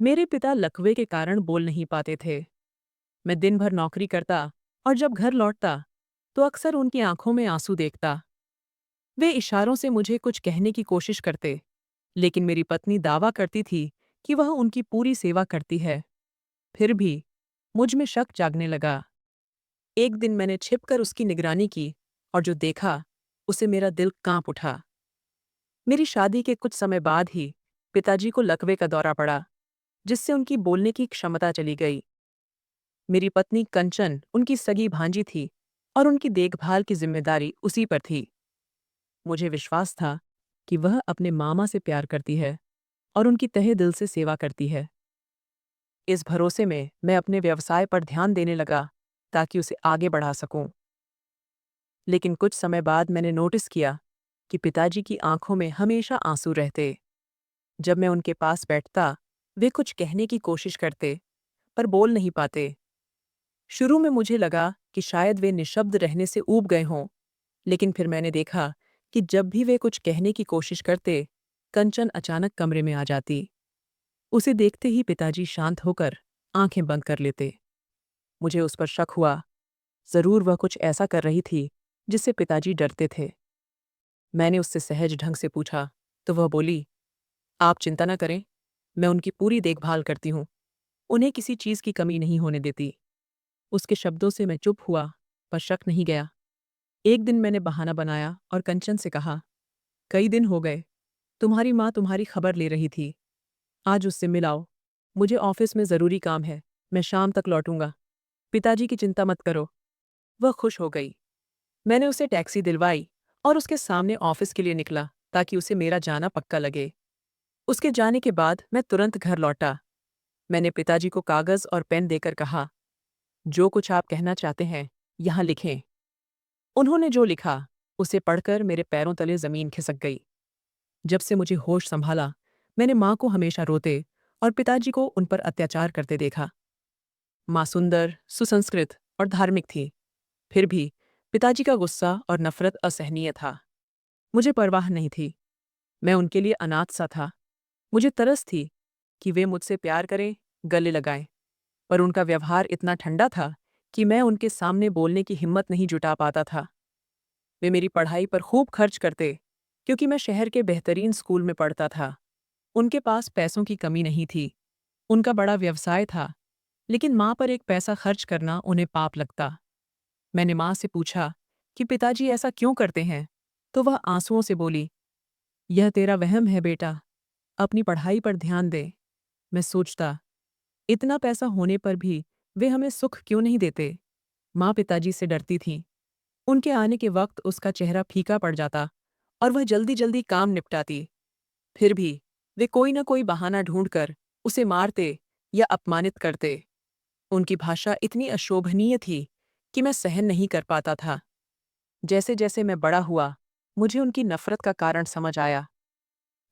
मेरे पिता लकवे के कारण बोल नहीं पाते थे। मैं दिन भर नौकरी करता और जब घर लौटता तो अक्सर उनकी आंखों में आंसू देखता। वे इशारों से मुझे कुछ कहने की कोशिश करते, लेकिन मेरी पत्नी दावा करती थी कि वह उनकी पूरी सेवा करती है। फिर भी मुझ में शक जागने लगा। एक दिन मैंने छिपकर उसकी निगरानी की और जो देखा उसे मेरा दिल कांप उठा। मेरी शादी के कुछ समय बाद ही पिताजी को लकवे का दौरा पड़ा, जिससे उनकी बोलने की क्षमता चली गई। मेरी पत्नी कंचन उनकी सगी भांजी थी और उनकी देखभाल की जिम्मेदारी उसी पर थी। मुझे विश्वास था कि वह अपने मामा से प्यार करती है और उनकी तहे दिल से सेवा करती है। इस भरोसे में मैं अपने व्यवसाय पर ध्यान देने लगा ताकि उसे आगे बढ़ा सकूं। लेकिन कुछ समय बाद मैंने नोटिस किया कि पिताजी की आंखों में हमेशा आंसू रहते। जब मैं उनके पास बैठता, वे कुछ कहने की कोशिश करते, पर बोल नहीं पाते। शुरू में मुझे लगा कि शायद वे निशब्द रहने से ऊब गए हों, लेकिन फिर मैंने देखा कि जब भी वे कुछ कहने की कोशिश करते, कंचन अचानक कमरे में आ जाती। उसे देखते ही पिताजी शांत होकर आंखें बंद कर लेते। मुझे उस पर शक हुआ। जरूर वह कुछ ऐसा कर रही थी जिससे पिताजी डरते थे। मैंने उससे सहज ढंग से पूछा, तो वह बोली, आप चिंता न करें, मैं उनकी पूरी देखभाल करती हूँ। उन्हें किसी चीज की कमी नहीं होने देती। उसके शब्दों से मैं चुप हुआ, पर शक नहीं गया। एक दिन मैंने बहाना बनाया और कंचन से कहा, कई दिन हो गए, तुम्हारी माँ तुम्हारी खबर ले रही थी। आज उससे मिलाओ। मुझे ऑफिस में जरूरी काम है, मैं शाम तक लौटूंगा। पिताजी की चिंता मत करो। वह खुश हो गई। मैंने उसे टैक्सी दिलवाई और उसके सामने ऑफिस के लिए निकला ताकि उसे मेरा जाना पक्का लगे। उसके जाने के बाद मैं तुरंत घर लौटा। मैंने पिताजी को कागज और पेन देकर कहा, जो कुछ आप कहना चाहते हैं यहाँ लिखें। उन्होंने जो लिखा उसे पढ़कर मेरे पैरों तले जमीन खिसक गई। जब से मुझे होश संभाला, मैंने माँ को हमेशा रोते और पिताजी को उन पर अत्याचार करते देखा। माँ सुंदर, सुसंस्कृत और धार्मिक थी, फिर भी पिताजी का गुस्सा और नफरत असहनीय था। मुझे परवाह नहीं थी। मैं उनके लिए अनाथ सा था। मुझे तरस थी कि वे मुझसे प्यार करें, गले लगाएं, पर उनका व्यवहार इतना ठंडा था कि मैं उनके सामने बोलने की हिम्मत नहीं जुटा पाता था। वे मेरी पढ़ाई पर खूब खर्च करते, क्योंकि मैं शहर के बेहतरीन स्कूल में पढ़ता था। उनके पास पैसों की कमी नहीं थी। उनका बड़ा व्यवसाय था, लेकिन माँ पर एक पैसा खर्च करना उन्हें पाप लगता। मैंने माँ से पूछा कि पिताजी ऐसा क्यों करते हैं, तो वह आंसुओं से बोली, यह तेरा वहम है बेटा, अपनी पढ़ाई पर ध्यान दे। मैं सोचता, इतना पैसा होने पर भी वे हमें सुख क्यों नहीं देते। माँ पिताजी से डरती थीं। उनके आने के वक्त उसका चेहरा फीका पड़ जाता और वह जल्दी जल्दी काम निपटाती। फिर भी वे कोई न कोई बहाना ढूंढकर उसे मारते या अपमानित करते। उनकी भाषा इतनी अशोभनीय थी कि मैं सहन नहीं कर पाता था। जैसे जैसे मैं बड़ा हुआ, मुझे उनकी नफरत का कारण समझ आया।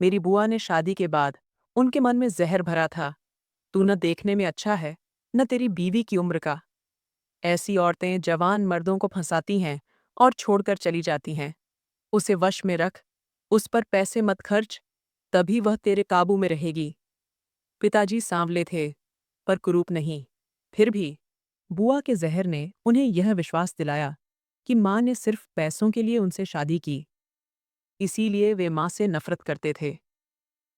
मेरी बुआ ने शादी के बाद उनके मन में जहर भरा था। तू न देखने में अच्छा है, न तेरी बीवी की उम्र का। ऐसी औरतें जवान मर्दों को फंसाती हैं और छोड़कर चली जाती हैं। उसे वश में रख, उस पर पैसे मत खर्च, तभी वह तेरे काबू में रहेगी। पिताजी सांवले थे, पर कुरूप नहीं। फिर भी बुआ के जहर ने उन्हें यह विश्वास दिलाया कि माँ ने सिर्फ पैसों के लिए उनसे शादी की। इसीलिए वे माँ से नफरत करते थे।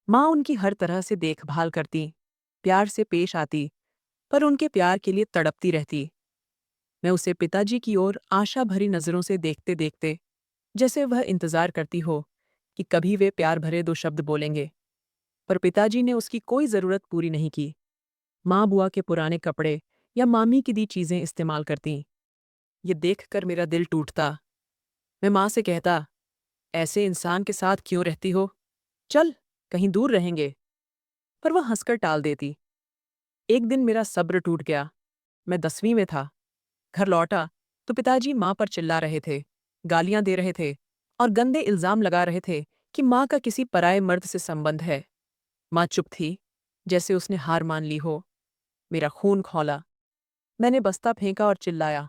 माँ उनकी हर तरह से देखभाल करती, प्यार से पेश आती, पर उनके प्यार के लिए तड़पती रहती। मैं उसे पिताजी की ओर आशा भरी नजरों से देखते देखते, जैसे वह इंतजार करती हो कि कभी वे प्यार भरे दो शब्द बोलेंगे। पर पिताजी ने उसकी कोई जरूरत पूरी नहीं की। माँ बुआ के पुराने कपड़े या मामी की दी चीजें इस्तेमाल करती। ये देखकर मेरा दिल टूटता। मैं माँ से कहता, ऐसे इंसान के साथ क्यों रहती हो? चल, कहीं दूर रहेंगे। पर वह हंसकर टाल देती। एक दिन मेरा सब्र टूट गया। मैं 10वीं में था। घर लौटा तो पिताजी माँ पर चिल्ला रहे थे, गालियां दे रहे थे और गंदे इल्जाम लगा रहे थे कि माँ का किसी पराये मर्द से संबंध है। माँ चुप थी, जैसे उसने हार मान ली हो। मेरा खून खौला। मैंने बस्ता फेंका और चिल्लाया,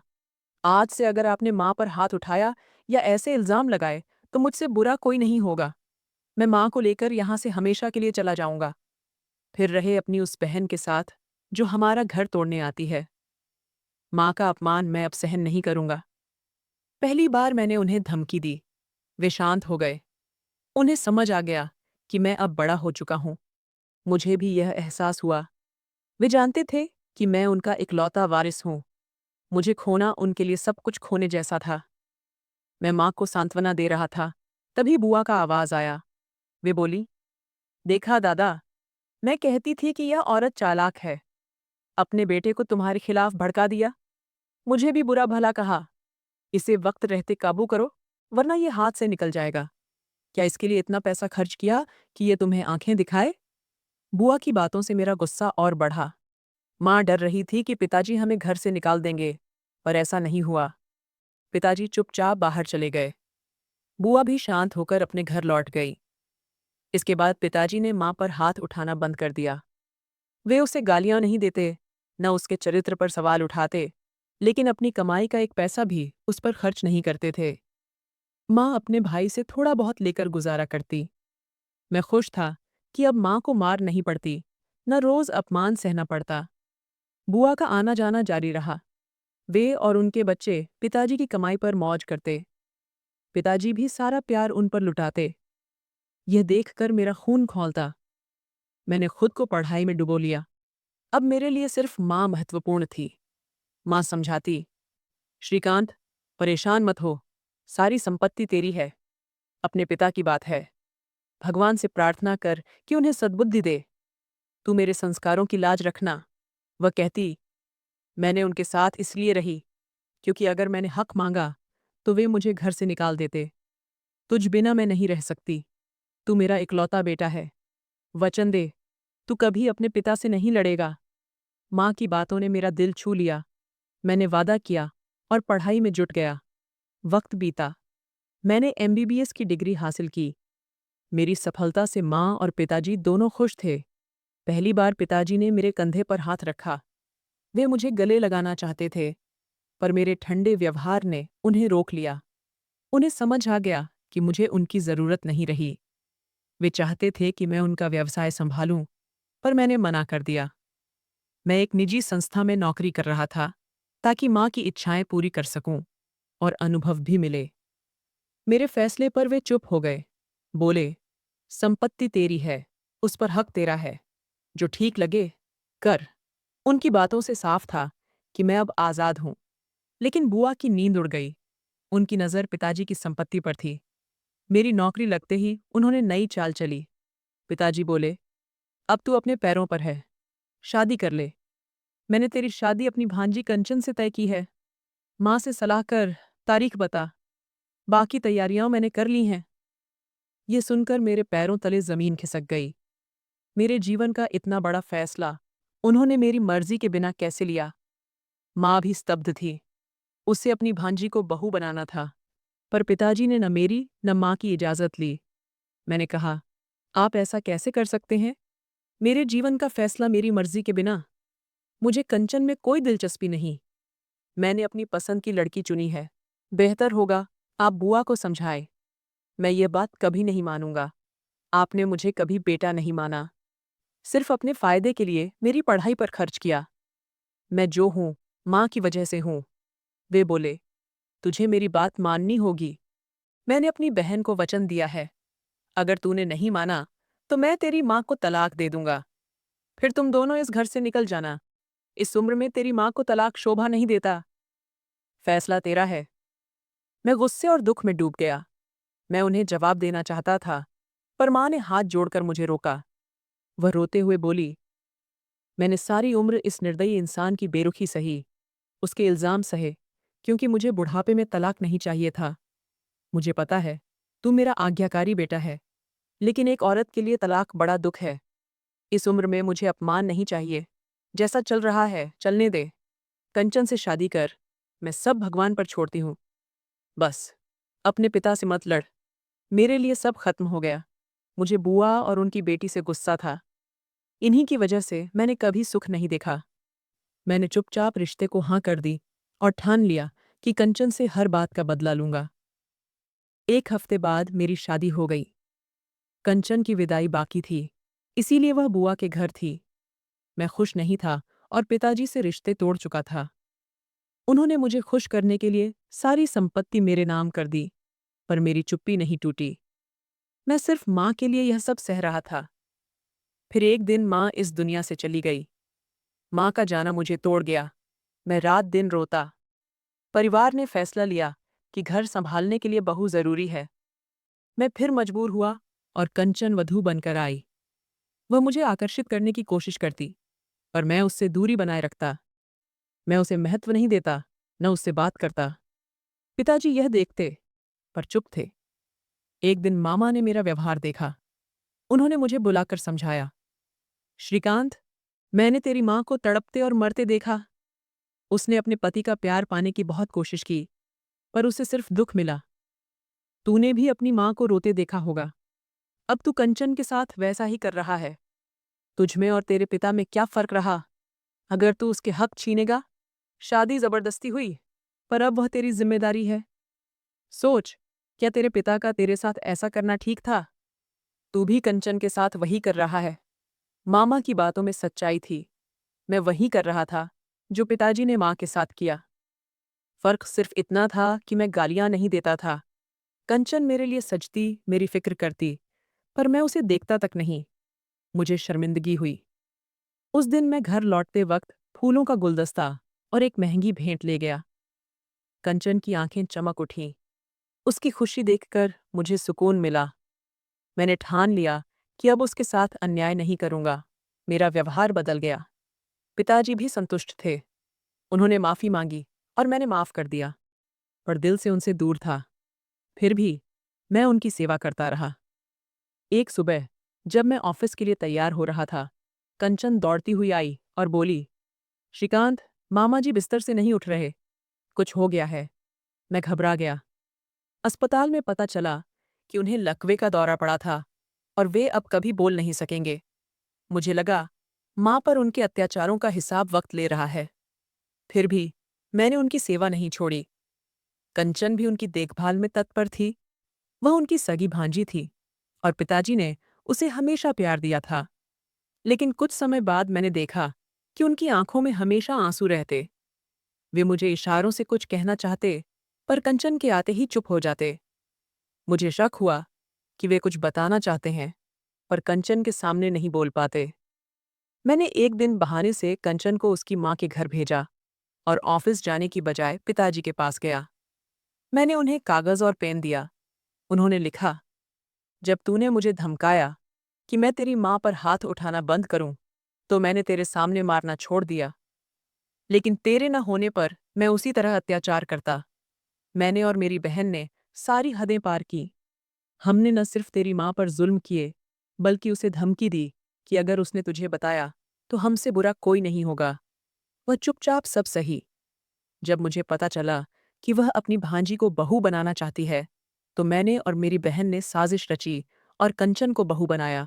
आज से अगर आपने माँ पर हाथ उठाया या ऐसे इल्जाम लगाए तो मुझसे बुरा कोई नहीं होगा। मैं माँ को लेकर यहाँ से हमेशा के लिए चला जाऊंगा। फिर रहे अपनी उस बहन के साथ जो हमारा घर तोड़ने आती है। माँ का अपमान मैं अब सहन नहीं करूंगा। पहली बार मैंने उन्हें धमकी दी। वे शांत हो गए। उन्हें समझ आ गया कि मैं अब बड़ा हो चुका हूं। मुझे भी यह एहसास हुआ। वे जानते थे कि मैं उनका इकलौता वारिस हूं। मुझे खोना उनके लिए सब कुछ खोने जैसा था। मैं माँ को सांत्वना दे रहा था, तभी बुआ का आवाज आया। वे बोली, देखा दादा, मैं कहती थी कि यह औरत चालाक है। अपने बेटे को तुम्हारे खिलाफ भड़का दिया। मुझे भी बुरा भला कहा। इसे वक्त रहते काबू करो, वरना ये हाथ से निकल जाएगा। क्या इसके लिए इतना पैसा खर्च किया कि ये तुम्हें आंखें दिखाए? बुआ की बातों से मेरा गुस्सा और बढ़ा। माँ डर रही थी कि पिताजी हमें घर से निकाल देंगे, पर ऐसा नहीं हुआ। पिताजी चुपचाप बाहर चले गए। बुआ भी शांत होकर अपने घर लौट गई। इसके बाद पिताजी ने माँ पर हाथ उठाना बंद कर दिया। वे उसे गालियां नहीं देते, न उसके चरित्र पर सवाल उठाते, लेकिन अपनी कमाई का एक पैसा भी उस पर खर्च नहीं करते थे। माँ अपने भाई से थोड़ा बहुत लेकर गुजारा करती। मैं खुश था कि अब माँ को मार नहीं पड़ती, न रोज अपमान सहना पड़ता। बुआ का आना जाना जारी रहा। वे और उनके बच्चे पिताजी की कमाई पर मौज करते। पिताजी भी सारा प्यार उन पर लुटाते। यह देखकर मेरा खून खौलता। मैंने खुद को पढ़ाई में डुबो लिया। अब मेरे लिए सिर्फ माँ महत्वपूर्ण थी। माँ समझाती, श्रीकांत, परेशान मत हो। सारी संपत्ति तेरी है। अपने पिता की बात है। भगवान से प्रार्थना कर कि उन्हें सद्बुद्धि दे। तू मेरे संस्कारों की लाज रखना। वह कहती, मैंने उनके साथ इसलिए रही क्योंकि अगर मैंने हक मांगा तो वे मुझे घर से निकाल देते। तुझ बिना मैं नहीं रह सकती। तू मेरा इकलौता बेटा है। वचन दे, तू कभी अपने पिता से नहीं लड़ेगा। माँ की बातों ने मेरा दिल छू लिया। मैंने वादा किया और पढ़ाई में जुट गया। वक्त बीता। मैंने एमबीबीएस की डिग्री हासिल की। मेरी सफलता से माँ और पिताजी दोनों खुश थे। पहली बार पिताजी ने मेरे कंधे पर हाथ रखा। वे मुझे गले लगाना चाहते थे, पर मेरे ठंडे व्यवहार ने उन्हें रोक लिया। उन्हें समझ आ गया कि मुझे उनकी ज़रूरत नहीं रही। वे चाहते थे कि मैं उनका व्यवसाय संभालूं, पर मैंने मना कर दिया। मैं एक निजी संस्था में नौकरी कर रहा था, ताकि माँ की इच्छाएं पूरी कर सकूं और अनुभव भी मिले। मेरे फैसले पर वे चुप हो गए। बोले, संपत्ति तेरी है, उस पर हक तेरा है। जो ठीक लगे, कर। उनकी बातों से साफ था कि मैं अब आज़ाद हूं। लेकिन बुआ की नींद उड़ गई। उनकी नज़र पिताजी की संपत्ति पर थी। मेरी नौकरी लगते ही उन्होंने नई चाल चली। पिताजी बोले, अब तू अपने पैरों पर है। शादी कर ले। मैंने तेरी शादी अपनी भांजी कंचन से तय की है। माँ से सलाह कर, तारीख बता। बाकी तैयारियां मैंने कर ली हैं। ये सुनकर मेरे पैरों तले जमीन खिसक गई। मेरे जीवन का इतना बड़ा फैसला उन्होंने मेरी मर्जी के बिना कैसे लिया? माँ भी स्तब्ध थी। उसे अपनी भांजी को बहू बनाना था, पर पिताजी ने न मेरी न माँ की इजाज़त ली। मैंने कहा, आप ऐसा कैसे कर सकते हैं? मेरे जीवन का फैसला मेरी मर्जी के बिना? मुझे कंचन में कोई दिलचस्पी नहीं। मैंने अपनी पसंद की लड़की चुनी है। बेहतर होगा आप बुआ को समझाएं। मैं ये बात कभी नहीं मानूंगा। आपने मुझे कभी बेटा नहीं माना। सिर्फ अपने फायदे के लिए मेरी पढ़ाई पर खर्च किया। मैं जो हूँ, माँ की वजह से हूँ। वे बोले, तुझे मेरी बात माननी होगी। मैंने अपनी बहन को वचन दिया है। अगर तूने नहीं माना, तो मैं तेरी माँ को तलाक दे दूंगा। फिर तुम दोनों इस घर से निकल जाना। इस उम्र में तेरी माँ को तलाक शोभा नहीं देता। फैसला तेरा है। मैं गुस्से और दुख में डूब गया। मैं उन्हें जवाब देना चाहता था, पर माँ ने हाथ जोड़कर मुझे रोका। वह रोते हुए बोली, मैंने सारी उम्र इस निर्दयी इंसान की बेरुखी सही, उसके इल्ज़ाम सहे, क्योंकि मुझे बुढ़ापे में तलाक नहीं चाहिए था। मुझे पता है, तू मेरा आज्ञाकारी बेटा है, लेकिन एक औरत के लिए तलाक बड़ा दुख है। इस उम्र में मुझे अपमान नहीं चाहिए। जैसा चल रहा है, चलने दे। कंचन से शादी कर। मैं सब भगवान पर छोड़ती हूँ। बस, अपने पिता से मत लड़। मेरे लिए सब खत्म हो गया। मुझे बुआ और उनकी बेटी से गुस्सा था। इन्हीं की वजह से मैंने कभी सुख नहीं देखा। मैंने चुपचाप रिश्ते को हाँ कर दी और ठान लिया कि कंचन से हर बात का बदला लूंगा। एक हफ्ते बाद मेरी शादी हो गई। कंचन की विदाई बाकी थी। इसीलिए वह बुआ के घर थी। मैं खुश नहीं था और पिताजी से रिश्ते तोड़ चुका था। उन्होंने मुझे खुश करने के लिए सारी संपत्ति मेरे नाम कर दी, पर मेरी चुप्पी नहीं टूटी। मैं सिर्फ माँ के लिए यह सब सह रहा था। फिर एक दिन माँ इस दुनिया से चली गई। माँ का जाना मुझे तोड़ गया। मैं रात दिन रोता। परिवार ने फैसला लिया कि घर संभालने के लिए बहू जरूरी है। मैं फिर मजबूर हुआ और कंचन वधू बनकर आई। वह मुझे आकर्षित करने की कोशिश करती, पर मैं उससे दूरी बनाए रखता। मैं उसे महत्व नहीं देता, न उससे बात करता। पिताजी यह देखते, पर चुप थे। एक दिन मामा ने मेरा व्यवहार देखा। उन्होंने मुझे बुलाकर समझाया, श्रीकांत, मैंने तेरी माँ को तड़पते और मरते देखा। उसने अपने पति का प्यार पाने की बहुत कोशिश की, पर उसे सिर्फ दुख मिला। तूने भी अपनी माँ को रोते देखा होगा। अब तू कंचन के साथ वैसा ही कर रहा है। तुझमें और तेरे पिता में क्या फर्क रहा? अगर तू उसके हक छीनेगा, शादी जबरदस्ती हुई, पर अब वह तेरी जिम्मेदारी है। सोच, क्या तेरे पिता का तेरे साथ ऐसा करना ठीक था? तू भी कंचन के साथ वही कर रहा है। मामा की बातों में सच्चाई थी। मैं वही कर रहा था जो पिताजी ने माँ के साथ किया। फर्क सिर्फ इतना था कि मैं गालियां नहीं देता था। कंचन मेरे लिए सजती, मेरी फिक्र करती, पर मैं उसे देखता तक नहीं। मुझे शर्मिंदगी हुई। उस दिन मैं घर लौटते वक्त फूलों का गुलदस्ता और एक महंगी भेंट ले गया। कंचन की आंखें चमक उठीं। उसकी खुशी देखकर मुझे सुकून मिला। मैंने ठान लिया कि अब उसके साथ अन्याय नहीं करूंगा। मेरा व्यवहार बदल गया। पिताजी भी संतुष्ट थे। उन्होंने माफी मांगी और मैंने माफ कर दिया, पर दिल से उनसे दूर था। फिर भी मैं उनकी सेवा करता रहा। एक सुबह जब मैं ऑफिस के लिए तैयार हो रहा था, कंचन दौड़ती हुई आई और बोली, श्रीकांत, मामा जी बिस्तर से नहीं उठ रहे। कुछ हो गया है। मैं घबरा गया। अस्पताल में पता चला कि उन्हें लकवे का दौरा पड़ा था और वे अब कभी बोल नहीं सकेंगे। मुझे लगा माँ पर उनके अत्याचारों का हिसाब वक्त ले रहा है। फिर भी मैंने उनकी सेवा नहीं छोड़ी। कंचन भी उनकी देखभाल में तत्पर थी। वह उनकी सगी भांजी थी और पिताजी ने उसे हमेशा प्यार दिया था। लेकिन कुछ समय बाद मैंने देखा कि उनकी आंखों में हमेशा आंसू रहते। वे मुझे इशारों से कुछ कहना चाहते, पर कंचन के आते ही चुप हो जाते। मुझे शक हुआ कि वे कुछ बताना चाहते हैं, पर कंचन के सामने नहीं बोल पाते। मैंने एक दिन बहाने से कंचन को उसकी माँ के घर भेजा और ऑफिस जाने की बजाय पिताजी के पास गया। मैंने उन्हें कागज और पेन दिया। उन्होंने लिखा, जब तूने मुझे धमकाया कि मैं तेरी माँ पर हाथ उठाना बंद करूं, तो मैंने तेरे सामने मारना छोड़ दिया। लेकिन तेरे न होने पर मैं उसी तरह अत्याचार करता। मैंने और मेरी बहन ने सारी हदें पार की। हमने न सिर्फ तेरी माँ पर जुल्म किए, बल्कि उसे धमकी दी कि अगर उसने तुझे बताया तो हमसे बुरा कोई नहीं होगा। वह चुपचाप सब सही। जब मुझे पता चला कि वह अपनी भांजी को बहू बनाना चाहती है, तो मैंने और मेरी बहन ने साजिश रची और कंचन को बहू बनाया।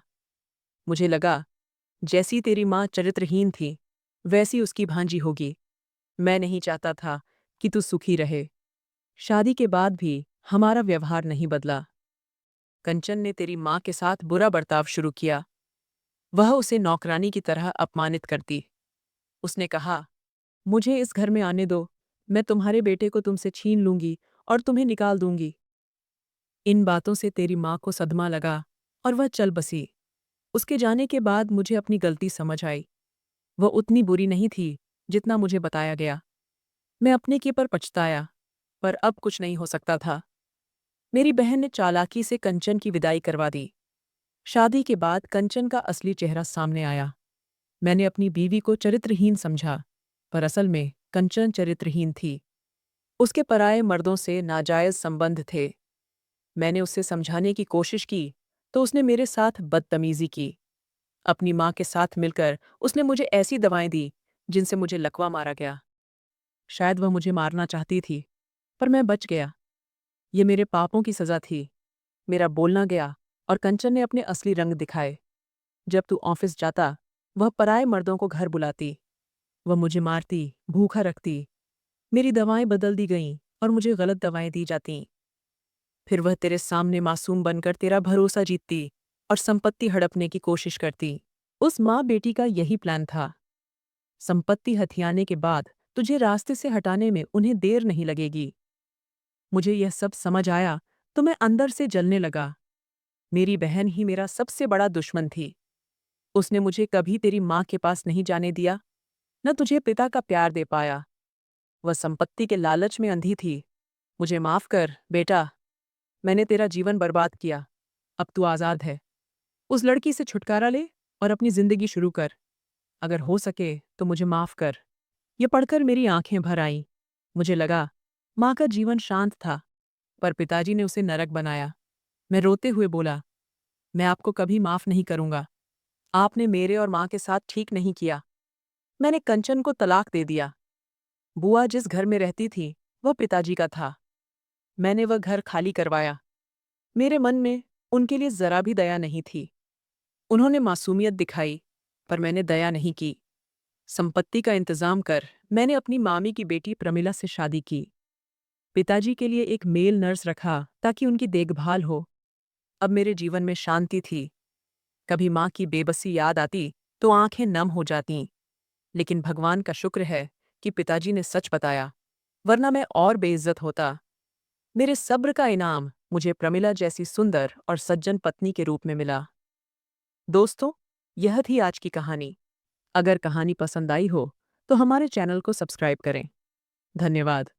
मुझे लगा, जैसी तेरी माँ चरित्रहीन थी, वैसी उसकी भांजी होगी। मैं नहीं चाहता था कि तू सुखी रहे। शादी के बाद भी हमारा व्यवहार नहीं बदला। कंचन ने तेरी माँ के साथ बुरा बर्ताव शुरू किया। वह उसे नौकरानी की तरह अपमानित करती। उसने कहा, मुझे इस घर में आने दो, मैं तुम्हारे बेटे को तुमसे छीन लूंगी और तुम्हें निकाल दूंगी। इन बातों से तेरी माँ को सदमा लगा और वह चल बसी। उसके जाने के बाद मुझे अपनी गलती समझ आई। वह उतनी बुरी नहीं थी जितना मुझे बताया गया। मैं अपने के पर पछताया, पर अब कुछ नहीं हो सकता था। मेरी बहन ने चालाकी से कंचन की विदाई करवा दी। शादी के बाद कंचन का असली चेहरा सामने आया। मैंने अपनी बीवी को चरित्रहीन समझा, पर असल में कंचन चरित्रहीन थी। उसके पराये मर्दों से नाजायज संबंध थे। मैंने उससे समझाने की कोशिश की, तो उसने मेरे साथ बदतमीजी की। अपनी माँ के साथ मिलकर उसने मुझे ऐसी दवाएं दी जिनसे मुझे लकवा मारा गया। शायद वह मुझे मारना चाहती थी, पर मैं बच गया। ये मेरे पापों की सज़ा थी। मेरा बोलना गया और कंचन ने अपने असली रंग दिखाए। जब तू ऑफिस जाता, वह पराये मर्दों को घर बुलाती। वह मुझे मारती, भूखा रखती। मेरी दवाएं बदल दी गईं और मुझे गलत दवाएं दी जातीं। फिर वह तेरे सामने मासूम बनकर तेरा भरोसा जीतती और संपत्ति हड़पने की कोशिश करती। उस माँ बेटी का यही प्लान था। संपत्ति हथियाने के बाद तुझे रास्ते से हटाने में उन्हें देर नहीं लगेगी। मुझे यह सब समझ आया तो मैं अंदर से जलने लगा। मेरी बहन ही मेरा सबसे बड़ा दुश्मन थी। उसने मुझे कभी तेरी माँ के पास नहीं जाने दिया, न तुझे पिता का प्यार दे पाया। वह संपत्ति के लालच में अंधी थी। मुझे माफ कर बेटा, मैंने तेरा जीवन बर्बाद किया। अब तू आज़ाद है। उस लड़की से छुटकारा ले और अपनी जिंदगी शुरू कर। अगर हो सके तो मुझे माफ कर। ये पढ़कर मेरी आंखें भर आईं। मुझे लगा माँ का जीवन शांत था, पर पिताजी ने उसे नरक बनाया। मैं रोते हुए बोला, मैं आपको कभी माफ नहीं करूंगा। आपने मेरे और माँ के साथ ठीक नहीं किया। मैंने कंचन को तलाक दे दिया। बुआ जिस घर में रहती थी वह पिताजी का था। मैंने वह घर खाली करवाया। मेरे मन में उनके लिए जरा भी दया नहीं थी। उन्होंने मासूमियत दिखाई, पर मैंने दया नहीं की। संपत्ति का इंतजाम कर मैंने अपनी मामी की बेटी प्रमिला से शादी की। पिताजी के लिए एक मेल नर्स रखा ताकि उनकी देखभाल हो। अब मेरे जीवन में शांति थी। कभी माँ की बेबसी याद आती तो आंखें नम हो जातीं। लेकिन भगवान का शुक्र है कि पिताजी ने सच बताया, वरना मैं और बेइज्जत होता। मेरे सब्र का इनाम मुझे प्रमिला जैसी सुंदर और सज्जन पत्नी के रूप में मिला। दोस्तों, यह थी आज की कहानी। अगर कहानी पसंद आई हो तो हमारे चैनल को सब्सक्राइब करें। धन्यवाद।